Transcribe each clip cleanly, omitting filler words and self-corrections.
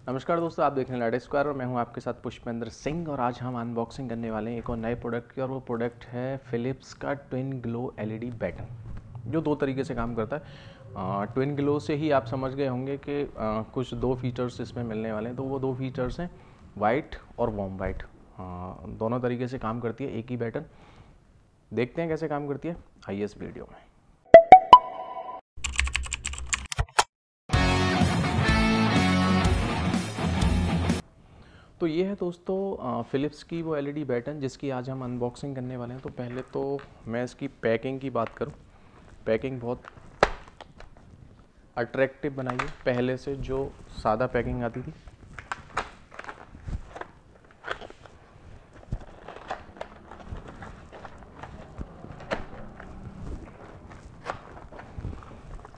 नमस्कार दोस्तों, आप देख रहे हैं लाइट स्क्वायर और मैं हूं आपके साथ पुष्पेंद्र सिंह। और आज हम अनबॉक्सिंग करने वाले हैं एक और नए प्रोडक्ट की, और वो प्रोडक्ट है फिलिप्स का ट्विन ग्लो एलईडी बैटन, जो दो तरीके से काम करता है। ट्विन ग्लो से ही आप समझ गए होंगे कि कुछ दो फीचर्स इसमें मिलने वाले हैं। तो वो दो फीचर्स हैं वाइट और वार्म वाइट। दोनों तरीके से काम करती है एक ही बैटन। देखते हैं कैसे काम करती है, आइए इस वीडियो में। तो ये है दोस्तों फिलिप्स की वो एलईडी बैटन जिसकी आज हम अनबॉक्सिंग करने वाले हैं। तो पहले तो मैं इसकी पैकिंग की बात करूं, पैकिंग बहुत अट्रैक्टिव बनाई है पहले से जो सादा पैकिंग आती थी।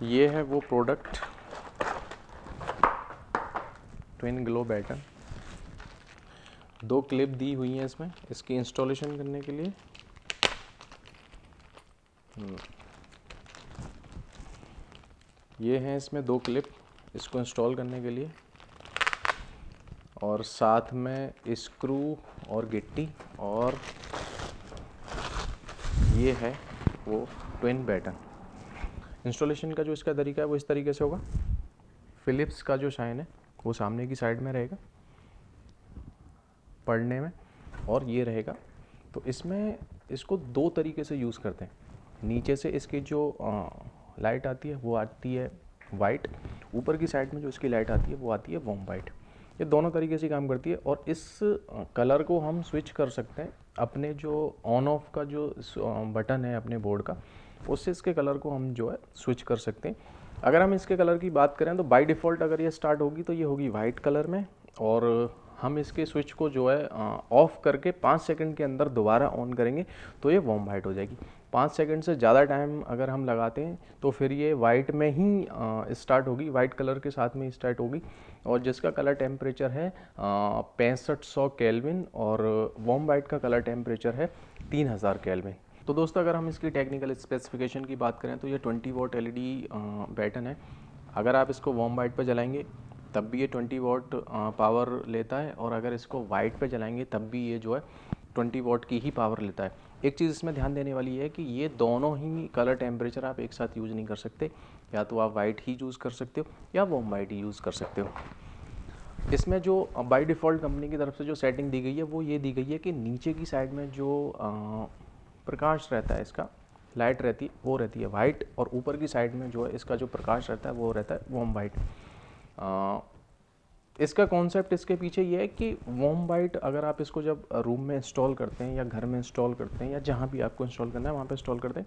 ये है वो प्रोडक्ट ट्विन ग्लो बैटन। दो क्लिप दी हुई हैं इसमें इसकी इंस्टॉलेशन करने के लिए। ये हैं इसमें दो क्लिप इसको इंस्टॉल करने के लिए, और साथ में स्क्रू और गिट्टी। और ये है वो ट्विन बैटन। इंस्टॉलेशन का जो इसका तरीका है वो इस तरीके से होगा। फिलिप्स का जो शाइन है वो सामने की साइड में रहेगा पढ़ने में, और ये रहेगा। तो इसमें इसको दो तरीके से यूज़ करते हैं। नीचे से इसकी जो लाइट आती है वो आती है वाइट, ऊपर की साइड में जो इसकी लाइट आती है वो आती है वार्म वाइट। ये दोनों तरीके से काम करती है, और इस कलर को हम स्विच कर सकते हैं अपने जो ऑन ऑफ का जो बटन है अपने बोर्ड का, उससे इसके कलर को हम जो है स्विच कर सकते हैं। अगर हम इसके कलर की बात करें तो बाय डिफ़ॉल्ट अगर ये स्टार्ट होगी तो ये होगी वाइट कलर में, और हम इसके स्विच को जो है ऑफ़ करके 5 सेकंड के अंदर दोबारा ऑन करेंगे तो ये वार्म वाइट हो जाएगी। 5 सेकंड से 65 टाइम अगर हम लगाते हैं तो फिर ये वाइट में ही स्टार्ट होगी, वाइट कलर के साथ में स्टार्ट होगी, और जिसका कलर टेम्परेचर है 6500 केल्विन, और वार्म वाइट का कलर टेम्परेचर है 3000 केल्विन। तो दोस्तों अगर हम इसकी टेक्निकल स्पेसिफिकेशन की बात करें तो ये 20 वॉट एलईडी बैटन है। अगर आप इसको वार्म वाइट पर जलाएंगे तब भी ये 20 वॉट पावर लेता है, और अगर इसको वाइट पे जलाएंगे तब भी ये जो है 20 वॉट की ही पावर लेता है। एक चीज़ इसमें ध्यान देने वाली है कि ये दोनों ही कलर टेम्परेचर आप एक साथ यूज़ नहीं कर सकते। या तो आप वाइट ही यूज़ कर सकते हो या वार्म वाइट ही यूज़ कर सकते हो। इसमें जो बाय डिफ़ॉल्ट कंपनी की तरफ से जो सेटिंग दी गई है वो ये दी गई है कि नीचे की साइड में जो प्रकाश रहता है, इसका लाइट रहती है वो रहती है वाइट, और ऊपर की साइड में जो है इसका जो प्रकाश रहता है वो रहता है वार्म वाइट। इसका कॉन्सेप्ट इसके पीछे ये है कि वार्म वाइट अगर आप इसको जब रूम में इंस्टॉल करते हैं या घर में इंस्टॉल करते हैं या जहाँ भी आपको इंस्टॉल करना है वहाँ पे इंस्टॉल करते हैं,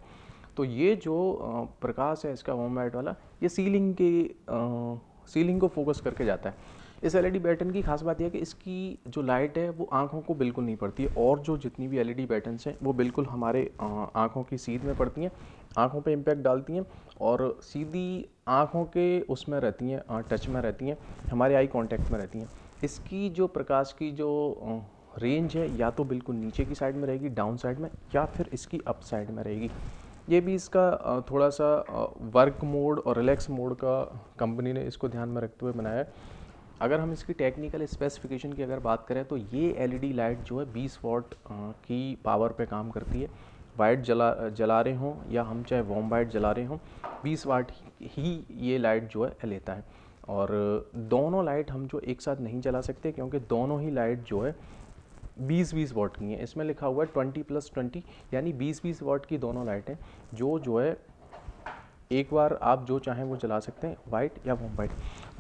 तो ये जो प्रकाश है इसका वार्म वाइट वाला, ये सीलिंग को फोकस करके जाता है। इस एलईडी बैटन की खास बात यह है कि इसकी जो लाइट है वो आँखों को बिल्कुल नहीं पड़ती है, और जो जितनी भी एलईडी बैटन्स हैं वो बिल्कुल हमारे आँखों की सीध में पड़ती हैं, आँखों पे इम्पैक्ट डालती हैं, और सीधी आँखों के उसमें रहती हैं, टच में रहती हैं, हमारे आई कांटेक्ट में रहती हैं। इसकी जो प्रकाश की जो रेंज है या तो बिल्कुल नीचे की साइड में रहेगी डाउन साइड में, या फिर इसकी अप साइड में रहेगी। ये भी इसका थोड़ा सा वर्क मोड और रिलैक्स मोड का कंपनी ने इसको ध्यान में रखते हुए बनाया है। अगर हम इसकी टेक्निकल स्पेसिफिकेशन की अगर बात करें तो ये एलईडी लाइट जो है 20 वॉट की पावर पे काम करती है। वाइट जला रहे हों या हम चाहे वार्म वाइट जला रहे हों, 20 वाट ही ये लाइट जो है लेता है। और दोनों लाइट हम जो एक साथ नहीं जला सकते, क्योंकि दोनों ही लाइट जो है 20-20 वॉट की हैं। इसमें लिखा हुआ है 20+20, यानी 20-20 वॉट की दोनों लाइटें जो है एक बार आप जो चाहें वो चला सकते हैं, वाइट या वार्म वाइट।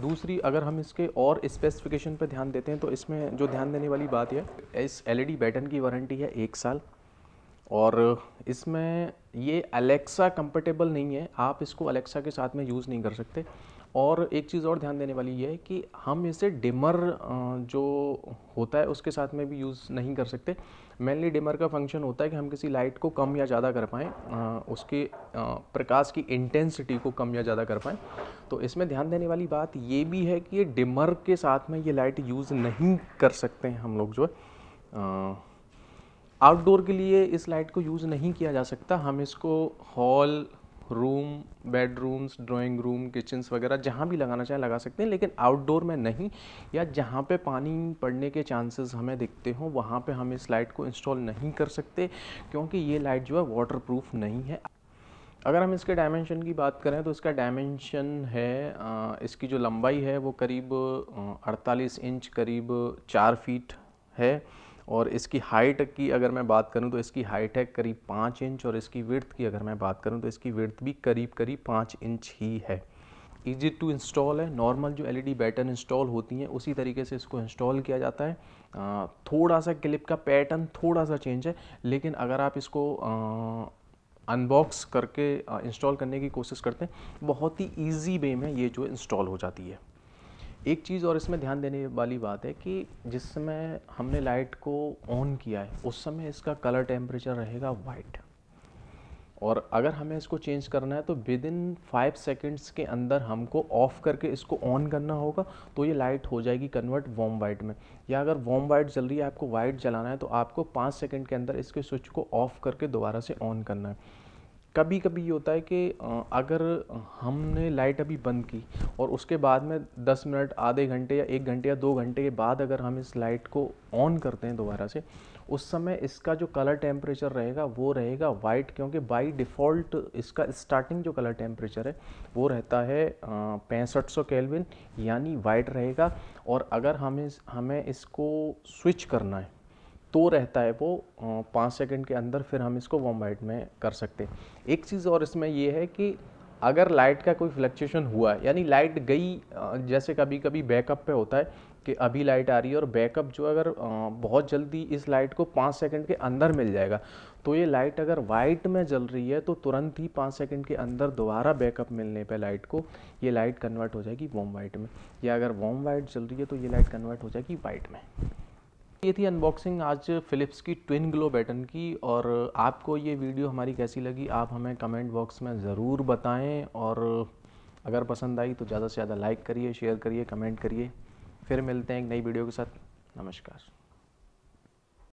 दूसरी अगर हम इसके और स्पेसिफिकेशन पर ध्यान देते हैं तो इसमें जो ध्यान देने वाली बात है, इस एलईडी बैटन की वारंटी है 1 साल, और इसमें ये अलेक्सा कंपेटेबल नहीं है, आप इसको अलेक्सा के साथ में यूज़ नहीं कर सकते। और एक चीज़ और ध्यान देने वाली ये है कि हम इसे डिमर जो होता है उसके साथ में भी यूज़ नहीं कर सकते। मेनली डिमर का फंक्शन होता है कि हम किसी लाइट को कम या ज़्यादा कर पाएँ, उसके प्रकाश की इंटेंसिटी को कम या ज़्यादा कर पाएँ। तो इसमें ध्यान देने वाली बात ये भी है कि ये डिमर के साथ में ये लाइट यूज़ नहीं कर सकते हैं हम लोग जो है। आउटडोर के लिए इस लाइट को यूज़ नहीं किया जा सकता। हम इसको hall, room, bedrooms, drawing room, kitchens वगैरह जहाँ भी लगाना चाहें लगा सकते हैं, लेकिन आउटडोर में नहीं, या जहाँ पे पानी पड़ने के चांसेस हमें दिखते हों वहाँ पे हम इस लाइट को इंस्टॉल नहीं कर सकते, क्योंकि ये लाइट जो है वाटरप्रूफ नहीं है। अगर हम इसके डायमेंशन की बात करें तो इसका डायमेंशन है, इसकी जो लंबाई है वो करीब 48 इंच, करीब 4 फीट है। और इसकी हाइट की अगर मैं बात करूं तो इसकी हाइट है करीब 5 इंच, और इसकी विड्थ की अगर मैं बात करूं तो इसकी विड्थ भी करीब करीब 5 इंच ही है। ईजी टू इंस्टॉल है, नॉर्मल जो एलईडी बैटन इंस्टॉल होती हैं उसी तरीके से इसको इंस्टॉल किया जाता है। थोड़ा सा क्लिप का पैटर्न थोड़ा सा चेंज है, लेकिन अगर आप इसको अनबॉक्स करके इंस्टॉल करने की कोशिश करते हैं बहुत ही ईजी वे में ये जो इंस्टॉल हो जाती है। एक चीज़ और इसमें ध्यान देने वाली बात है कि जिस समय हमने लाइट को ऑन किया है उस समय इसका कलर टेम्परेचर रहेगा वाइट, और अगर हमें इसको चेंज करना है तो विद इन 5 सेकेंड्स के अंदर हमको ऑफ़ करके इसको ऑन करना होगा, तो ये लाइट हो जाएगी कन्वर्ट वार्म वाइट में। या अगर वार्म वाइट जल रही है, आपको वाइट जलाना है, तो आपको 5 सेकेंड के अंदर इसके स्विच को ऑफ़ करके दोबारा से ऑन करना है। कभी कभी ये होता है कि अगर हमने लाइट अभी बंद की और उसके बाद में 10 मिनट, आधे घंटे या 1 घंटे या 2 घंटे के बाद अगर हम इस लाइट को ऑन करते हैं दोबारा से, उस समय इसका जो कलर टेम्परेचर रहेगा वो रहेगा वाइट, क्योंकि बाय डिफ़ॉल्ट इसका स्टार्टिंग जो कलर टेम्परेचर है वो रहता है 6500 केल्विन, यानी वाइट रहेगा। और अगर हमें इसको स्विच करना है तो रहता है वो 5 सेकंड के अंदर, फिर हम इसको वार्म वाइट में कर सकते हैं। एक चीज़ और इसमें ये है कि अगर लाइट का कोई फ्लक्चुएशन हुआ है, यानी लाइट गई, जैसे कभी कभी बैकअप पे होता है कि अभी लाइट आ रही है और बैकअप जो अगर बहुत जल्दी इस लाइट को 5 सेकंड के अंदर मिल जाएगा, तो ये लाइट अगर वाइट में जल रही है तो तुरंत ही 5 सेकंड के अंदर दोबारा बैकअप मिलने पे लाइट को ये लाइट कन्वर्ट हो जाएगी वार्म वाइट में, या अगर वार्म वाइट जल रही है तो ये लाइट कन्वर्ट हो जाएगी वाइट में। ये थी अनबॉक्सिंग आज फ़िलिप्स की ट्विन ग्लो बैटन की, और आपको ये वीडियो हमारी कैसी लगी आप हमें कमेंट बॉक्स में ज़रूर बताएं, और अगर पसंद आई तो ज़्यादा से ज़्यादा लाइक करिए, शेयर करिए, कमेंट करिए। फिर मिलते हैं एक नई वीडियो के साथ। नमस्कार।